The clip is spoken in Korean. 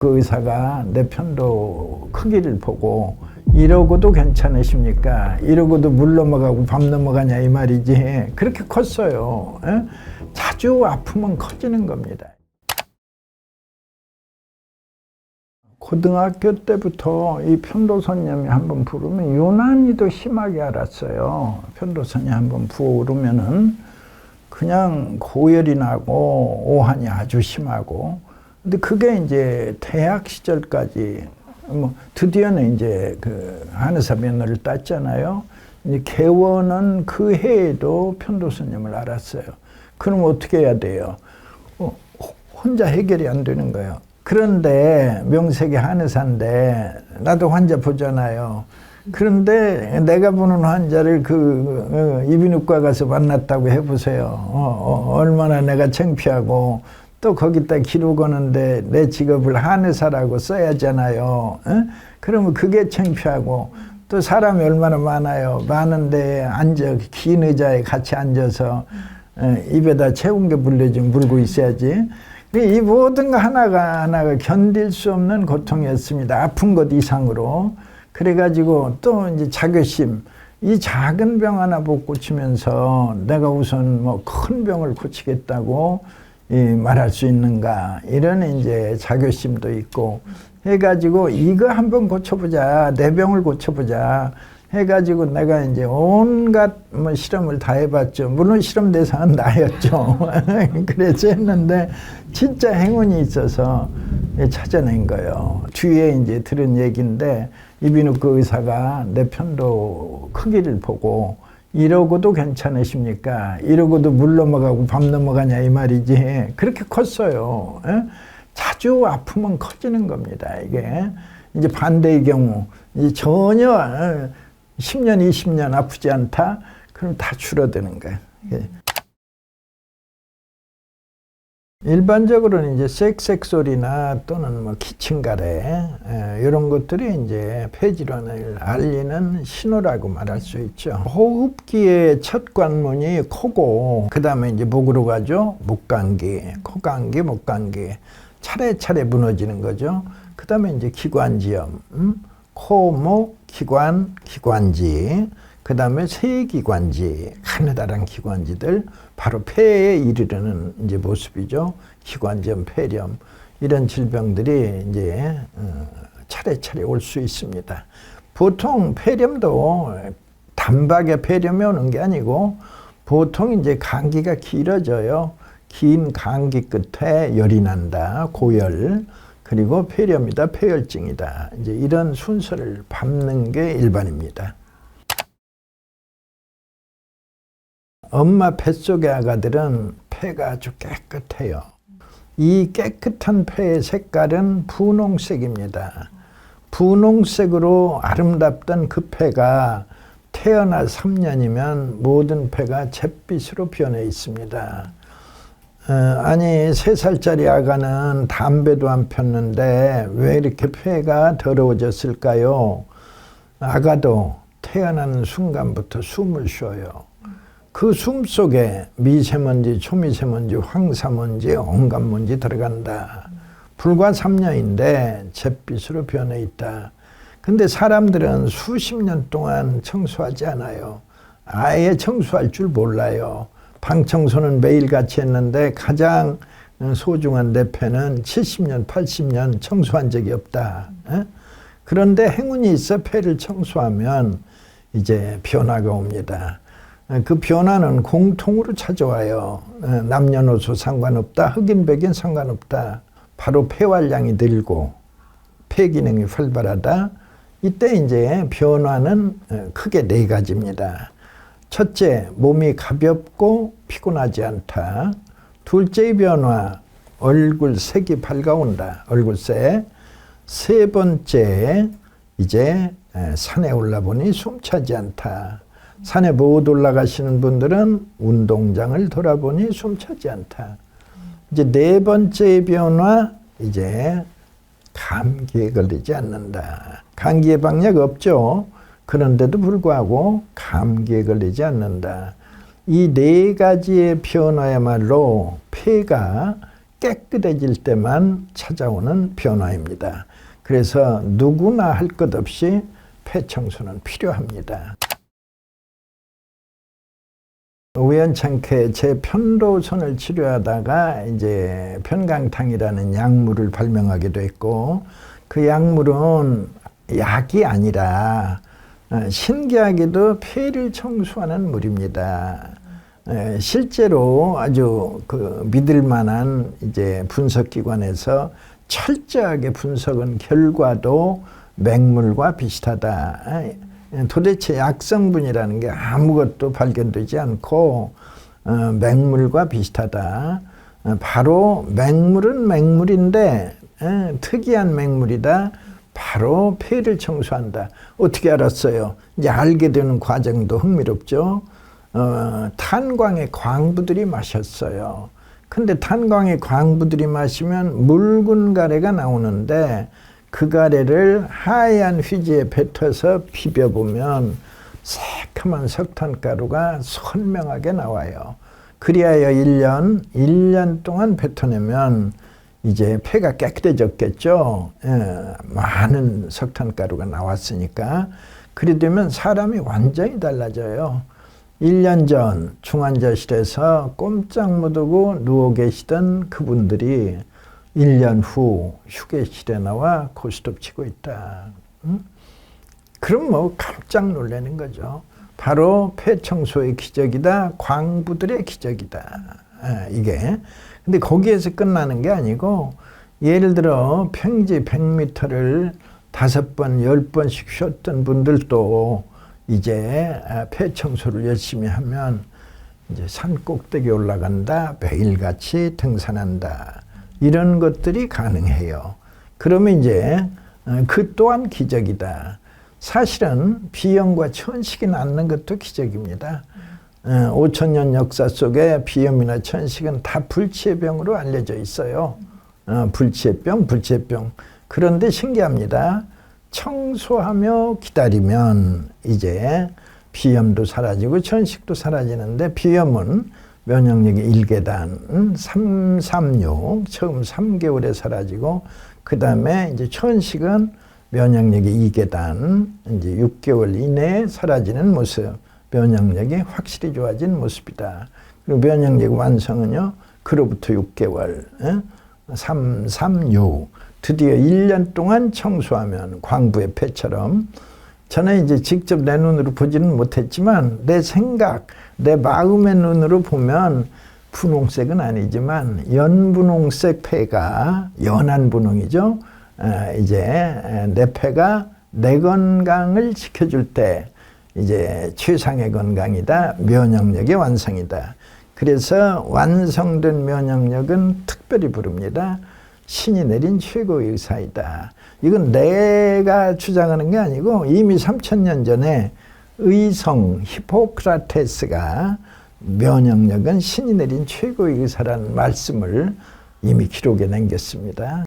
그 의사가 내 편도 크기를 보고 이러고도 괜찮으십니까? 이러고도 물 넘어가고 밤 넘어가냐 이 말이지. 그렇게 컸어요. 에? 자주 아프면 커지는 겁니다. 고등학교 때부터 이 편도선염이 한번 부르면 유난히도 심하게 알았어요. 편도선이 한번 부르면은 그냥 고열이 나고 오한이 아주 심하고. 근데 그게 이제 대학 시절까지 뭐 드디어는 이제 그 한의사 면허를 땄잖아요. 이제 개원은 그 해에도 편도선염을 알았어요. 그럼 어떻게 해야 돼요? 혼자 해결이 안 되는 거예요. 그런데 명색이 한의사인데 나도 환자 보잖아요. 그런데 내가 보는 환자를 이비인후과 가서 만났다고 해보세요. 얼마나 내가 창피하고 또 거기다 기록 오는데 내 직업을 한의사라고 써야잖아요. 그러면 그게 창피하고 또 사람이 얼마나 많아요. 많은데 긴 의자에 같이 앉아서 입에다 채운 게 물려주면 물고 있어야지. 이 모든 거 하나가 견딜 수 없는 고통이었습니다. 아픈 것 이상으로. 그래가지고 또 이제 자교심. 이 작은 병 하나 못 고치면서 내가 우선 뭐 큰 병을 고치겠다고 말할 수 있는가. 이런 이제 자교심도 있고 해가지고 이거 한번 고쳐보자. 내 병을 고쳐보자. 해가지고 내가 이제 온갖 뭐 실험을 다 해봤죠. 물론 실험 대상은 나였죠. 그래서 했는데 진짜 행운이 있어서 찾아낸 거예요. 뒤에 이제 들은 얘기인데 이비인후과 의사가 내 편도 크기를 보고 이러고도 괜찮으십니까? 이러고도 물 넘어가고 밤 넘어가냐 이 말이지. 그렇게 컸어요. 에? 자주 아프면 커지는 겁니다. 이게 이제 반대의 경우 이제 전혀 10년 20년 아프지 않다? 그럼 다 줄어드는 거예요. 일반적으로는 이제 쌕쌕 소리나 또는 뭐 기침가래 이런 것들이 이제 폐질환을 알리는 신호라고 말할 수 있죠. 호흡기의 첫 관문이 코고 그 다음에 이제 목으로 가죠. 목감기, 코감기, 목감기 차례차례 무너지는 거죠. 그 다음에 이제 기관지염, 코, 목, 기관, 기관지. 그 다음에 세기관지, 가느다란 기관지들, 바로 폐에 이르르는 이제 모습이죠. 기관지염, 폐렴, 이런 질병들이 이제 차례차례 올 수 있습니다. 보통 폐렴도 단박에 폐렴이 오는 게 아니고, 보통 이제 감기가 길어져요. 긴 감기 끝에 열이 난다, 고열, 그리고 폐렴이다, 폐혈증이다. 이제 이런 순서를 밟는 게 일반입니다. 엄마 뱃속의 아가들은 폐가 아주 깨끗해요. 이 깨끗한 폐의 색깔은 분홍색입니다. 분홍색으로 아름답던 그 폐가 태어나 3년이면 모든 폐가 잿빛으로 변해 있습니다. 아니 3살짜리 아가는 담배도 안 폈는데 왜 이렇게 폐가 더러워졌을까요? 아가도 태어나는 순간부터 숨을 쉬어요. 그 숨 속에 미세먼지, 초미세먼지, 황사먼지, 온갖 먼지 들어간다. 불과 3년인데 잿빛으로 변해 있다. 근데 사람들은 수십 년 동안 청소하지 않아요. 아예 청소할 줄 몰라요. 방 청소는 매일같이 했는데 가장 소중한 내 폐는 70년, 80년 청소한 적이 없다. 그런데 행운이 있어 폐를 청소하면 이제 변화가 옵니다. 그 변화는 공통으로 찾아와요. 남녀노소 상관없다. 흑인 백인 상관없다. 바로 폐활량이 늘고 폐 기능이 활발하다. 이때 이제 변화는 크게 4가지입니다. 첫째, 몸이 가볍고 피곤하지 않다. 둘째의 변화, 얼굴 색이 밝아온다. 얼굴색. 세 번째, 이제 산에 올라보니 숨차지 않다. 산에 못 올라가시는 분들은 운동장을 돌아보니 숨차지 않다. 이제 4번째의 변화, 이제 감기에 걸리지 않는다. 감기 예방약 없죠. 그런데도 불구하고 감기에 걸리지 않는다. 이 4가지의 변화야말로 폐가 깨끗해질 때만 찾아오는 변화입니다. 그래서 누구나 할 것 없이 폐 청소는 필요합니다. 우연찮게 제 편도선을 치료하다가 이제 편강탕이라는 약물을 발명하게 됐고, 그 약물은 약이 아니라 신기하게도 폐를 청소하는 물입니다. 실제로 아주 믿을 만한 이제 분석기관에서 철저하게 분석한 결과도 맹물과 비슷하다. 도대체 약성분이라는 게 아무것도 발견되지 않고 맹물과 비슷하다. 바로 맹물은 맹물인데 특이한 맹물이다. 바로 폐를 청소한다. 어떻게 알았어요? 이제 알게 되는 과정도 흥미롭죠. 탄광의 광부들이 마셨어요. 근데 탄광의 광부들이 마시면 묽은 가래가 나오는데 그 가래를 하얀 휘지에 뱉어서 비벼보면 새카만 석탄가루가 선명하게 나와요. 그리하여 1년 동안 뱉어내면 이제 폐가 깨끗해졌겠죠. 많은 석탄가루가 나왔으니까. 그리 되면 사람이 완전히 달라져요. 1년 전 중환자실에서 꼼짝 못하고 누워 계시던 그분들이 1년 후 휴게실에 나와 고스톱 치고 있다. 그럼 뭐 깜짝 놀라는 거죠. 바로 폐청소의 기적이다. 광부들의 기적이다. 이게. 근데 거기에서 끝나는 게 아니고, 예를 들어 평지 100m를 5번, 10번씩 쉬었던 분들도 이제 폐청소를 열심히 하면 이제 산 꼭대기 올라간다. 매일같이 등산한다. 이런 것들이 가능해요. 그러면 이제 그 또한 기적이다. 사실은 비염과 천식이 낫는 것도 기적입니다. 5,000년 역사 속에 비염이나 천식은 다 불치의 병으로 알려져 있어요. 불치의 병. 그런데 신기합니다. 청소하며 기다리면 이제 비염도 사라지고 천식도 사라지는데, 비염은 면역력이 1계단 336 처음 3개월에 사라지고, 그 다음에 이제 천식은 면역력이 2계단 이제 6개월 이내에 사라지는 모습. 면역력이 확실히 좋아진 모습이다. 그리고 면역력 완성은요, 그로부터 6개월 336 드디어 1년 동안 청소하면 광부의 폐처럼. 저는 이제 직접 내 눈으로 보지는 못했지만 내 생각, 내 마음의 눈으로 보면 분홍색은 아니지만 연분홍색 폐가, 연한 분홍이죠. 이제 내 폐가 내 건강을 지켜줄 때 이제 최상의 건강이다. 면역력의 완성이다. 그래서 완성된 면역력은 특별히 부릅니다. 신이 내린 최고의 의사이다. 이건 내가 주장하는 게 아니고 이미 3,000년 전에 의성 히포크라테스가 면역력은 신이 내린 최고의 의사라는 말씀을 이미 기록에 남겼습니다.